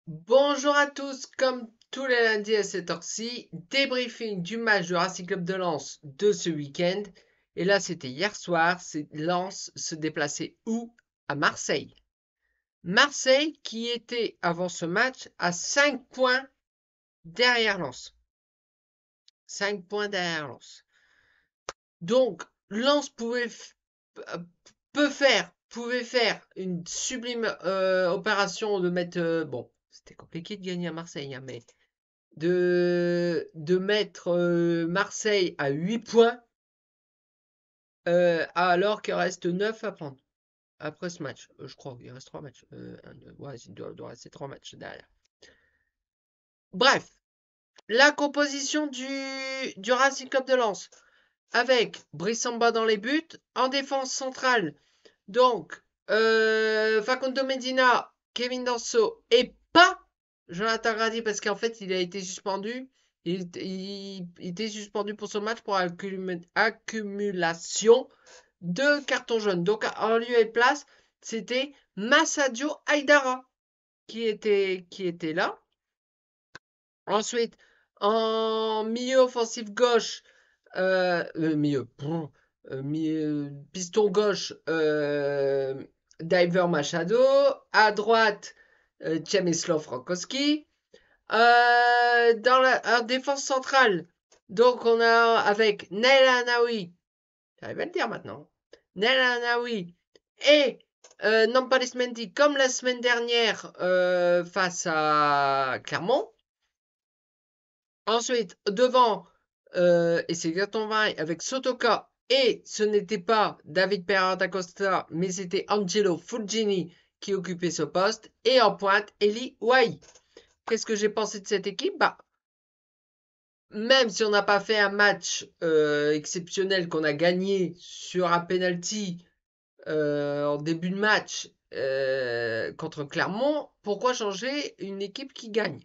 Bonjour à tous, comme tous les lundis à cette heure-ci, débriefing du match de Racing Club de Lens de ce week-end. Et là, c'était hier soir, Lens se déplaçait où? À Marseille. Marseille qui était avant ce match à 5 points derrière Lens. 5 points derrière Lens. Donc, Lens euh, pouvait faire une sublime opération de mettre. Bon, c'était compliqué de gagner à Marseille, hein, mais de mettre Marseille à 8 points alors qu'il reste 9 à prendre après ce match. Je crois qu'il reste 3 matchs. Ouais, doit rester 3 matchs derrière. Bref, la composition du Racing Club de Lens avec Brissamba dans les buts, en défense centrale, donc Facundo Medina, Kevin Danso et pas Jonathan Grady parce qu'en fait il a été suspendu. Il était suspendu pour ce match pour accumulation de cartons jaunes. Donc en lieu et place, c'était Massadio Aidara qui était là. Ensuite, en milieu offensif gauche, piston gauche, Diver Machado. À droite, Przemysław Frankowski. Dans la défense centrale, donc on a avec Nail Anaoui, j'arrive à le dire maintenant, Nail Anaoui et Nampalys Mendy comme la semaine dernière face à Clermont. Ensuite, devant, et c'est exactement pareil, avec Sotoka, et ce n'était pas David Pereira da Costa, mais c'était Angelo Fulgini qui occupait ce poste. Et en pointe, Eli Wai. Qu'est-ce que j'ai pensé de cette équipe? Bah, même si on n'a pas fait un match exceptionnel qu'on a gagné sur un penalty en début de match contre Clermont, pourquoi changer une équipe qui gagne?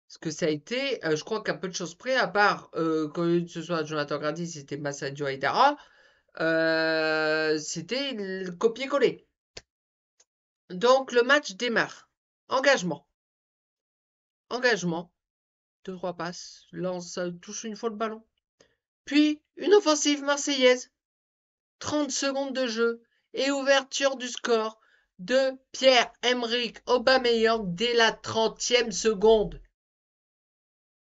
Parce que ça a été, je crois qu'à peu de choses près, à part que ce soit Jonathan Grady, c'était Massadio Aidara, c'était le copier-coller. Donc le match démarre. Engagement. Engagement. Deux, trois passes. Lance, touche une fois le ballon. Puis une offensive marseillaise. 30 secondes de jeu et ouverture du score de Pierre-Emerick Aubameyang dès la 30e seconde.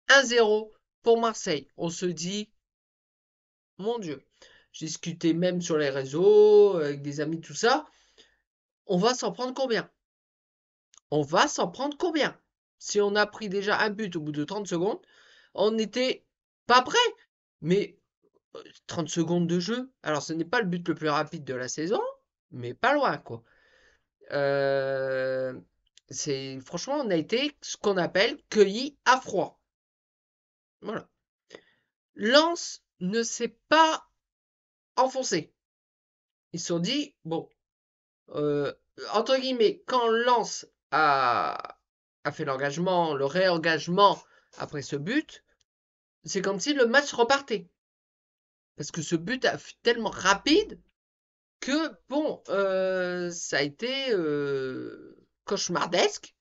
1-0 pour Marseille. On se dit, mon Dieu. J'ai discuté même sur les réseaux, avec des amis, tout ça. On va s'en prendre combien? On va s'en prendre combien? Si on a pris déjà un but au bout de 30 secondes, on n'était pas prêt. Mais 30 secondes de jeu, alors ce n'est pas le but le plus rapide de la saison, mais pas loin, quoi. Euh, franchement, on a été ce qu'on appelle cueilli à froid. Voilà. Lens ne s'est pas enfoncé. Ils se sont dit, bon, euh, entre guillemets, quand Lens a fait l'engagement, le réengagement après ce but, c'est comme si le match repartait. Parce que ce but a fut tellement rapide que, bon, ça a été cauchemardesque.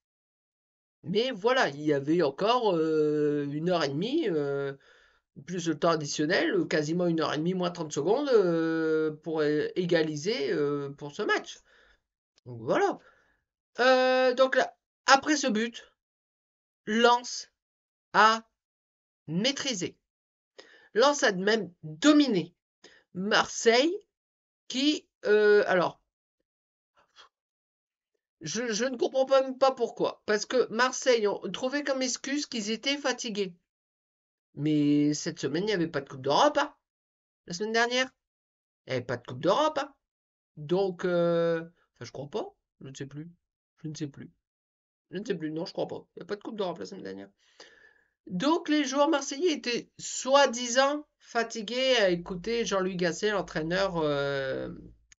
Mais voilà, il y avait encore 1 heure et demie, plus le temps additionnel, quasiment 1 heure et demie, moins 30 secondes pour égaliser pour ce match. Donc voilà. Donc là, après ce but, Lens a maîtrisé. Lens a même dominé. Marseille qui, alors, je ne comprends même pas pourquoi. Parce que Marseille ont trouvé comme excuse qu'ils étaient fatigués. Mais cette semaine, il n'y avait pas de Coupe d'Europe, hein, la semaine dernière. Il n'y avait pas de Coupe d'Europe, hein. Donc, enfin, je crois pas. Je ne sais plus. Je ne sais plus. Je ne sais plus. Non, je crois pas. Il n'y a pas de Coupe d'Europe la semaine dernière. Donc, les joueurs marseillais étaient soi-disant fatigués à écouter Jean-Louis Gasset, l'entraîneur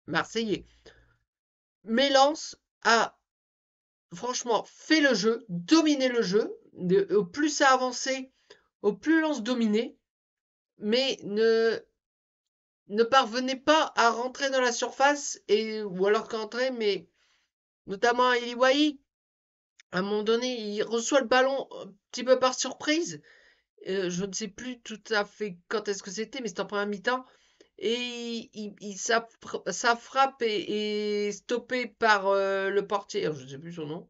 marseillais. Mais Lens a franchement fait le jeu, dominé le jeu. Au plus ça avançait, au plus Lens dominait, mais ne parvenait pas à rentrer dans la surface, ou alors qu'entrer, mais notamment à Eliwahi. À un moment donné, il reçoit le ballon un petit peu par surprise. Je ne sais plus tout à fait quand est-ce que c'était, mais c'était en première mi-temps. Et sa frappe est stoppée par le portier. Je ne sais plus son nom.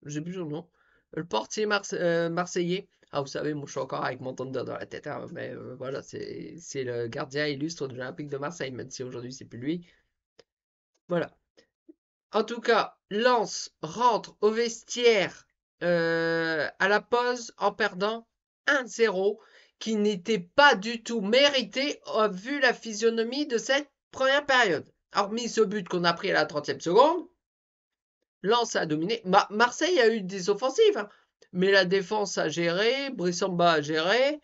Je sais plus son nom. Le portier marseillais. Ah, vous savez, moi je suis encore avec mon Thunder dans la tête, hein, mais voilà, c'est le gardien illustre de l'Olympique de Marseille, même si aujourd'hui c'est plus lui. Voilà. En tout cas, Lens rentre au vestiaire à la pause en perdant 1-0, qui n'était pas du tout mérité vu la physionomie de cette première période. Hormis ce but qu'on a pris à la 30e seconde, Lens a dominé. Marseille a eu des offensives, hein, mais la défense a géré, Brissamba a géré.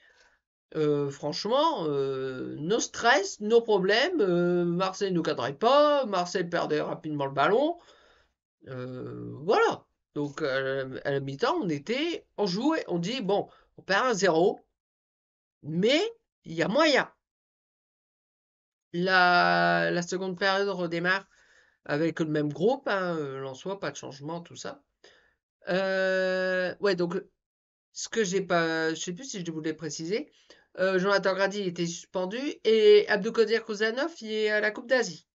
Franchement, no stress, no problème. Marseille ne cadrait pas, Marseille perdait rapidement le ballon. Voilà. Donc à la mi-temps, on jouait, on dit bon, on perd 1-0, mais il y a moyen. La seconde période redémarre avec le même groupe, hein, Lensois, pas de changement, tout ça. Ouais, donc ce que j'ai pas, je sais plus si je voulais préciser, Jonathan Grady était suspendu et Abdoukadir Kouzanov il est à la Coupe d'Asie.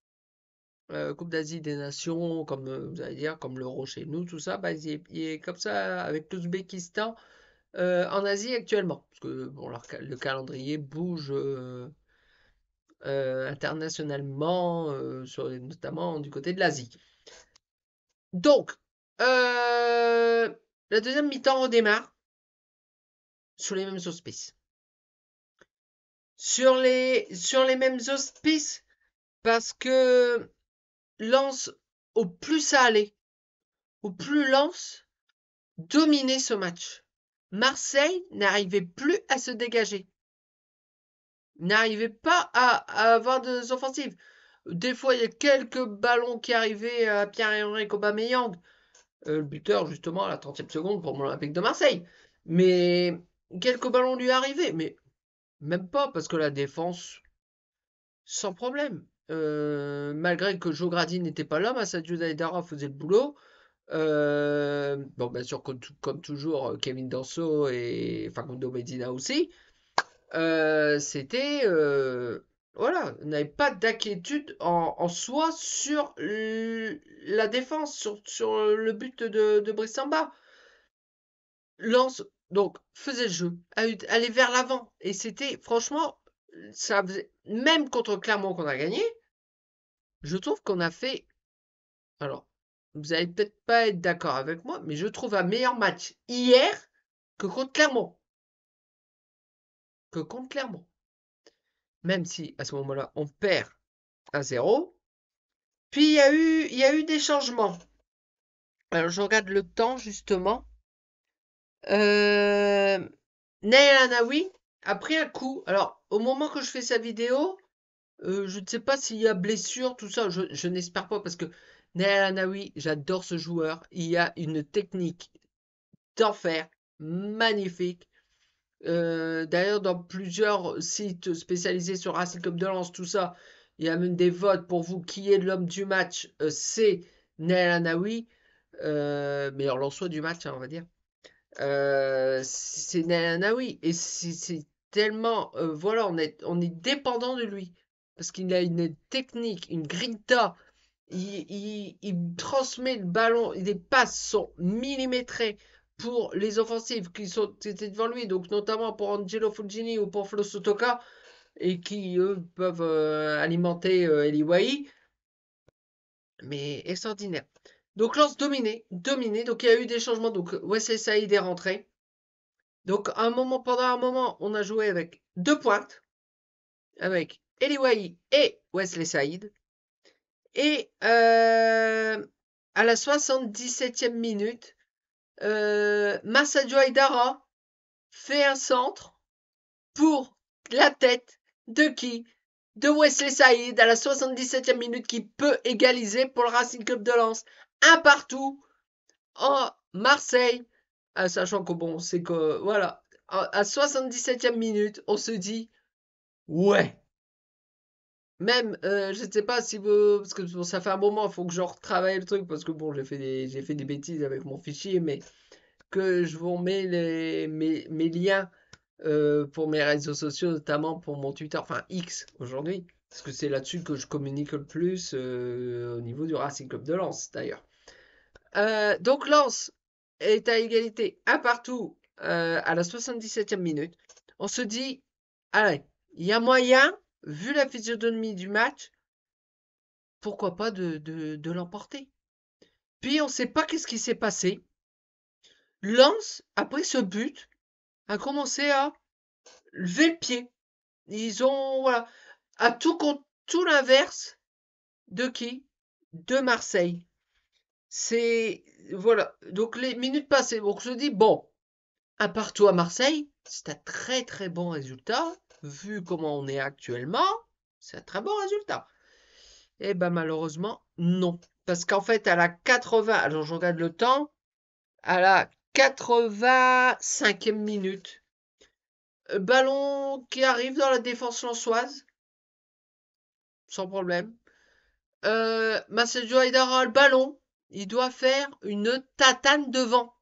Coupe d'Asie des Nations, comme vous allez dire, comme l'Euro chez nous, tout ça, bah, il est comme ça avec l'Ouzbékistan en Asie actuellement. Parce que bon, le calendrier bouge internationalement, notamment du côté de l'Asie. Donc, la deuxième mi-temps redémarre sur les mêmes auspices. Sur les mêmes auspices, parce que Lens, au plus ça allait, au plus Lens dominait ce match. Marseille n'arrivait plus à se dégager. N'arrivait pas à avoir des offensives. Des fois, il y a quelques ballons qui arrivaient à Pierre-Emerick Aubameyang, le buteur justement à la 30e seconde pour l'Olympique de Marseille. Mais quelques ballons lui arrivaient, mais même pas parce que la défense, sans problème. Malgré que Joe Grady n'était pas là, Sadio Daidara faisait le boulot. Bon, bien sûr, comme toujours, Kevin Danso et Facundo Medina aussi. C'était voilà, on n'avait pas d'inquiétude en soi sur la défense, sur le but de Brissamba. Lance, donc, faisait le jeu, allait vers l'avant. Et c'était, franchement, ça faisait, même contre Clermont qu'on a gagné, je trouve qu'on a fait. Alors, vous allez peut-être pas être d'accord avec moi, mais je trouve un meilleur match hier que contre Clermont. Que contre Clermont. Même si, à ce moment-là, on perd 1-0. Puis il y a eu des changements. Alors je regarde le temps justement. Euh, Naël Anaoui a pris un coup. Alors au moment que je fais sa vidéo, je ne sais pas s'il y a blessure, tout ça. Je n'espère pas parce que Naël Anaoui, j'adore ce joueur. Il y a une technique d'enfer, magnifique. D'ailleurs, dans plusieurs sites spécialisés sur Racing Club de Lens, tout ça, il y a même des votes pour vous qui est l'homme du match. C'est Naël Anaoui. Meilleur lançois du match, hein, on va dire. C'est Nanaoui. Et c'est tellement. Voilà, on est dépendant de lui. Parce qu'il a une technique, une grinta. Il transmet le ballon. Les passes sont millimétrées pour les offensives qui étaient devant lui. Donc, notamment pour Angelo Fulgini ou pour Flo Sotoka. Et qui, eux, peuvent alimenter Eliwai. Mais extraordinaire. Donc Lens dominé. Donc il y a eu des changements. Donc Wesley Saïd est rentré. Donc pendant un moment, on a joué avec deux pointes, avec Eliwai et Wesley Saïd. Et à la 77e minute, Massadio Aidara fait un centre pour la tête de qui? De Wesley Saïd à la 77e minute qui peut égaliser pour le Racing Club de Lens. Un partout en Marseille, sachant que bon, c'est que voilà, à 77e minute, on se dit ouais, Même, je ne sais pas si vous, parce que bon, ça fait un moment, il faut que je retravaille le truc, parce que bon, j'ai fait des bêtises avec mon fichier, mais que je vous remets mes liens pour mes réseaux sociaux, notamment pour mon Twitter, enfin X aujourd'hui, parce que c'est là-dessus que je communique le plus au niveau du Racing Club de Lens, d'ailleurs. Donc Lens est à égalité, un partout à la 77e minute. On se dit, allez, il y a moyen, vu la physionomie du match, pourquoi pas de l'emporter. Puis on ne sait pas qu'est-ce qui s'est passé. Lens, après ce but, a commencé à lever le pied. Ils ont, voilà, à tout l'inverse de qui? De Marseille. C'est, voilà. Donc les minutes passées, donc je dis, bon, un partout à Marseille, c'est un très très bon résultat. Vu comment on est actuellement, c'est un très bon résultat. Eh ben malheureusement, non. Parce qu'en fait, à la 80, alors je regarde le temps, à la 85e minute, ballon qui arrive dans la défense lensoise, sans problème. Massadio Haidara a le ballon, il doit faire une tatane devant.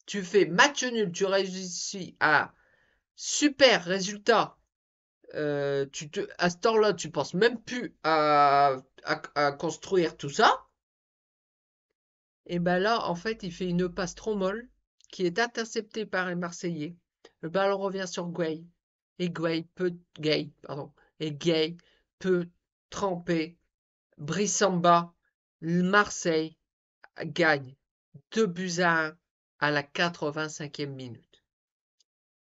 Tu fais match nul, tu réussis à super résultat. À ce temps-là, tu penses même plus à construire tout ça. Et ben là, en fait, il fait une passe trop molle qui est interceptée par un Marseillais. Le ballon revient sur Gueye. Et Gay, pardon. Et Gay peut tremper. Brissamba, Marseille gagne 2 buts à 1 à la 85e minute.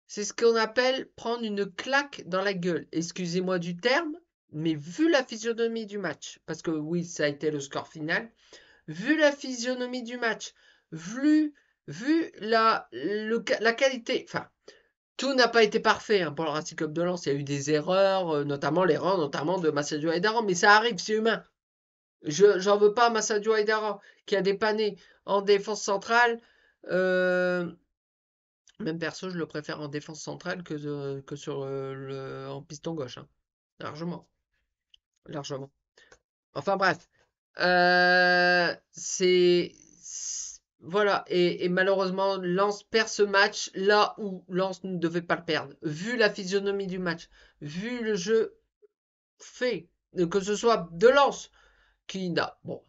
C'est ce qu'on appelle prendre une claque dans la gueule. Excusez-moi du terme, mais vu la physionomie du match, parce que oui, ça a été le score final, vu la physionomie du match, vu la qualité, enfin, tout n'a pas été parfait hein, pour le Racing Club de Lens. Il y a eu des erreurs, notamment l'erreur notamment de Massadio Haidara, mais ça arrive, c'est humain. J'en veux pas à Massadio Haidara qui a dépanné en défense centrale. Euh, Même perso, je le préfère en défense centrale que sur en piston gauche. Hein. Largement. Largement. Enfin bref. Voilà. Et malheureusement, Lens perd ce match là où Lens ne devait pas le perdre. Vu la physionomie du match, vu le jeu fait, que ce soit de Lens, qui n'a. Bon,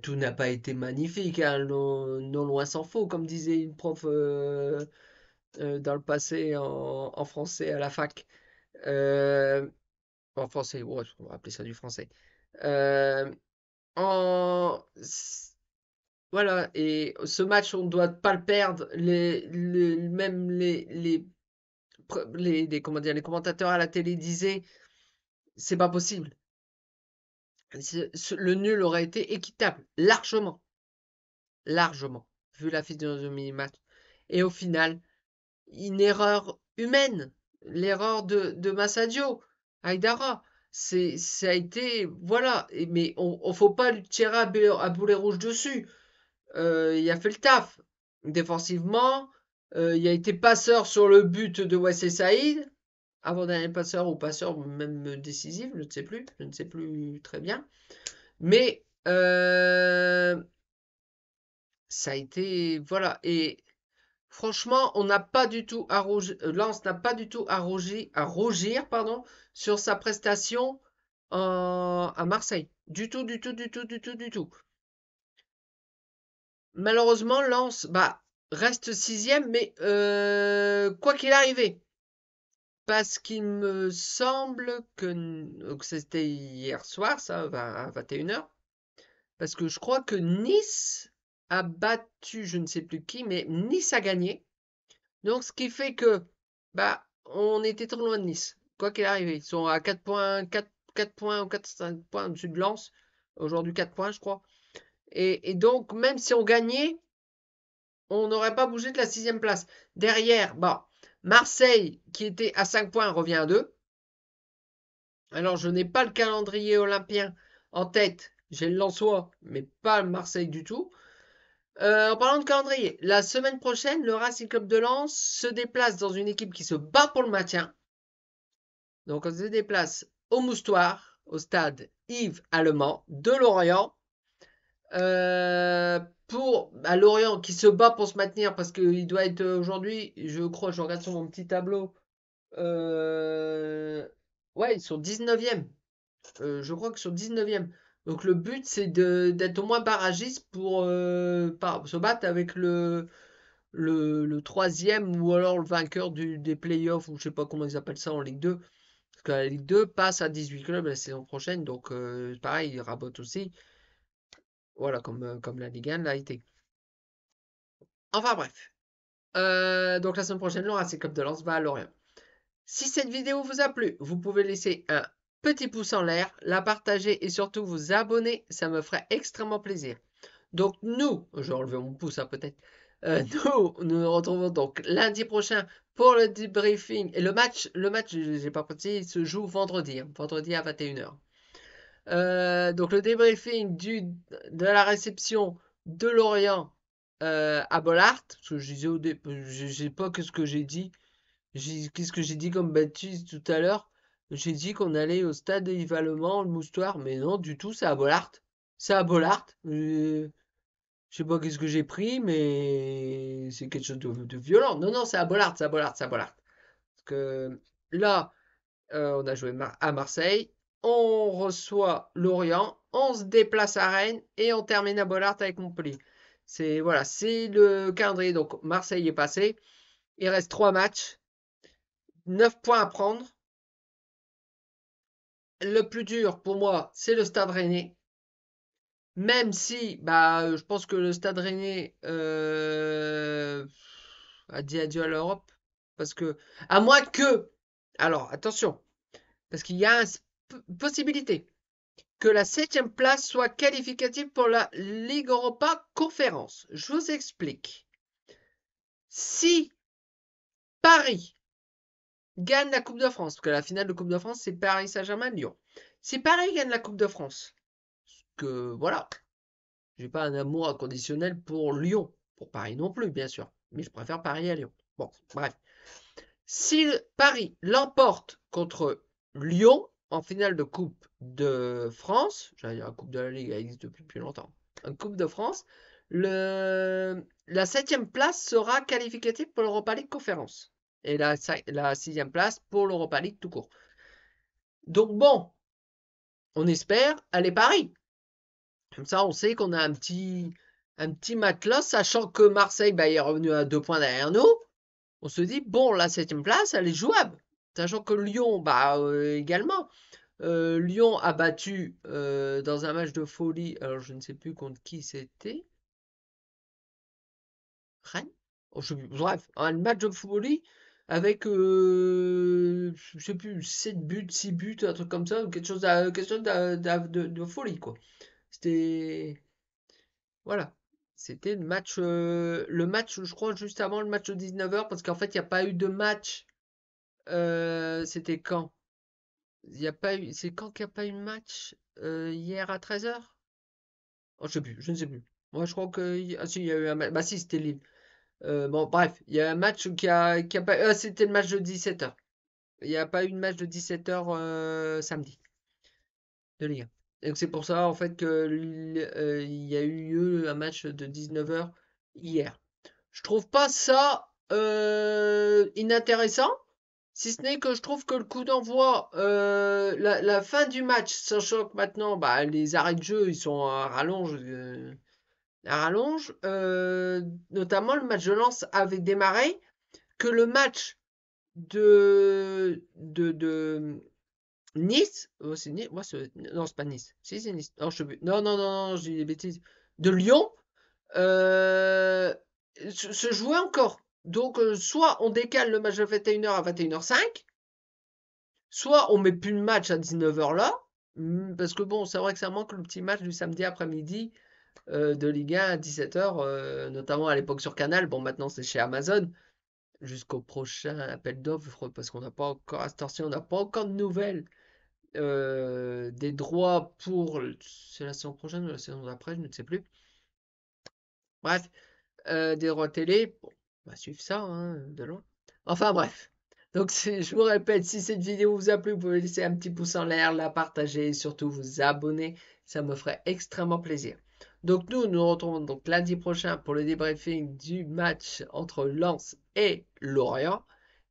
tout n'a pas été magnifique, hein, non loin s'en faut, comme disait une prof dans le passé en français à la fac. Euh, En français, ouais, on va appeler ça du français. Euh, en, voilà, et ce match, on ne doit pas le perdre. Même comment dire, les commentateurs à la télé disaient, c'est pas possible. Le nul aurait été équitable, largement, largement, vu la physionomie du match. Et au final, une erreur humaine, l'erreur de Massadio, Haidara. Ça a été, voilà, mais on faut pas lui tirer à boulet rouge dessus. Il a fait le taf. Défensivement, il a été passeur sur le but de Wesley Saïd, avant-dernier passeur ou passeur même décisif, je ne sais plus très bien. Mais ça a été, voilà, et franchement, on n'a pas du tout à Lens n'a pas du tout à rougir, pardon, sur sa prestation à Marseille. Du tout, du tout, du tout, du tout, du tout. Malheureusement, Lens, bah, reste sixième, mais quoi qu'il arrive, parce qu'il me semble que c'était hier soir, ça, à 21h, parce que je crois que Nice a battu, je ne sais plus qui, mais Nice a gagné. Donc, ce qui fait que, bah, on était trop loin de Nice. Quoi qu'il arrive, ils sont à 4 points, 4 points ou 5 points au-dessus de Lens. Aujourd'hui, 4 points, je crois. Et donc, même si on gagnait, on n'aurait pas bougé de la sixième place. Derrière, bah, Marseille, qui était à 5 points, revient à 2. Alors, je n'ai pas le calendrier olympien en tête. J'ai le Lensois, mais pas le Marseille du tout. En parlant de calendrier, la semaine prochaine, le Racing Club de Lens se déplace dans une équipe qui se bat pour le maintien. Donc on se déplace au Moustoir, au stade Yves Allemand de Lorient. À Lorient qui se bat pour se maintenir parce qu'il doit être aujourd'hui, je crois, je regarde sur mon petit tableau. Ouais, ils sont 19e. Je crois que sur 19e. Donc le but c'est d'être au moins barragiste pour se battre avec le troisième ou alors le vainqueur des playoffs ou je sais pas comment ils appellent ça en Ligue 2. Parce que la Ligue 2 passe à 18 clubs la saison prochaine. Donc pareil, ils rabotent aussi. Voilà, comme la Ligue 1 l'a été. Enfin bref. Donc la semaine prochaine, le Racing Club de Lens va à Lorient. Si cette vidéo vous a plu, vous pouvez laisser un petit pouce en l'air, la partager et surtout vous abonner, ça me ferait extrêmement plaisir. Donc nous, je vais enlever mon pouce peut-être, nous retrouvons donc lundi prochain pour le debriefing. Et le match, j'ai pas précisé, il se joue vendredi, vendredi à 21h. Donc le debriefing de la réception de Lorient à Bollaert, parce que je disais je sais pas ce que j'ai dit. Qu'est-ce que j'ai dit comme bêtise tout à l'heure? J'ai dit qu'on allait au stade de Yves Allemand, le Moustoir, mais non, du tout, c'est à Bollaert. C'est à Bollaert. Je sais pas qu'est-ce que j'ai pris, mais c'est quelque chose de violent. Non, non, c'est à Bollaert, c'est à Bollaert, c'est à Bollaert. Parce que là, on a joué à Marseille, on reçoit Lorient, on se déplace à Rennes et on termine à Bollaert avec Montpellier. Voilà, c'est le calendrier. Donc Marseille est passé. Il reste 3 matchs, 9 points à prendre. Le plus dur pour moi, c'est le Stade Rennais. Même si, je pense que le Stade Rennais a dit adieu à l'Europe. Parce que, à moins que, alors attention, parce qu'il y a une possibilité que la 7e place soit qualificative pour la Ligue Europa Conférence. Je vous explique. Si Paris gagne la Coupe de France, parce que la finale de Coupe de France, c'est Paris Saint-Germain-Lyon. Si Paris gagne la Coupe de France, que voilà, j'ai pas un amour inconditionnel pour Lyon, pour Paris non plus, bien sûr, mais je préfère Paris à Lyon. Bon, bref. Si Paris l'emporte contre Lyon en finale de Coupe de France, j'allais dire la Coupe de la Ligue, elle existe depuis plus longtemps. En Coupe de France, la 7e place sera qualificative pour l'Europa League Conférence. Et la 6e place pour l'Europa League tout court. Donc bon, on espère aller Paris. Comme ça, on sait qu'on a un petit matelas, sachant que Marseille est revenu à 2 points derrière nous. On se dit, bon, la 7e place, elle est jouable. Sachant que Lyon, également. Lyon a battu dans un match de folie, alors je ne sais plus contre qui c'était. Rennes? Oh, bref, un match de folie avec, je sais plus, 7 buts, 6 buts, un truc comme ça, quelque chose de folie, quoi. C'était. Voilà. C'était le match, je crois, juste avant le match de 19h, parce qu'en fait, il n'y a pas eu de match. C'était quand? Il y a pas eu. C'est quand qu'il n'y a pas eu de match? Hier à 13h? Oh, je sais plus, je ne sais plus. Moi, je crois que. Ah, si, il y a eu un match. Bah, si, c'était Lille. Bon, bref, il y a un match qui a pas. C'était le match de 17h. Il n'y a pas eu de match de 17h samedi de Ligue 1. Donc, c'est pour ça, en fait, il y a eu un match de 19h hier. Je trouve pas ça inintéressant, si ce n'est que je trouve que le coup d'envoi, la fin du match, sachant que maintenant, les arrêts de jeu, ils sont à rallonge, notamment le match de Lens avait démarré, que le match de Nice, c'est Nice, non, c'est pas Nice, si c'est Nice, non, non, non, non, non, j'ai des bêtises, de Lyon, euh, se jouait encore. Donc, soit on décale le match de 21h à 21h05, soit on met plus de match à 19h là, parce que bon, c'est vrai que ça manque le petit match du samedi après-midi de Ligue 1 à 17h, notamment à l'époque sur Canal. Bon, maintenant c'est chez Amazon, jusqu'au prochain appel d'offres, parce qu'on n'a pas encore, à cette heure-ci, on n'a pas encore de nouvelles des droits pour. C'est la saison prochaine ou la saison d'après, je ne sais plus. Bref, des droits télé. Bon, on va suivre ça de loin. Enfin bref. Donc, je vous répète, si cette vidéo vous a plu, vous pouvez laisser un petit pouce en l'air, la partager et surtout vous abonner. Ça me ferait extrêmement plaisir. Donc, nous nous retrouvons donc lundi prochain pour le débriefing du match entre Lens et Lorient.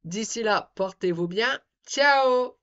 D'ici là, portez-vous bien. Ciao!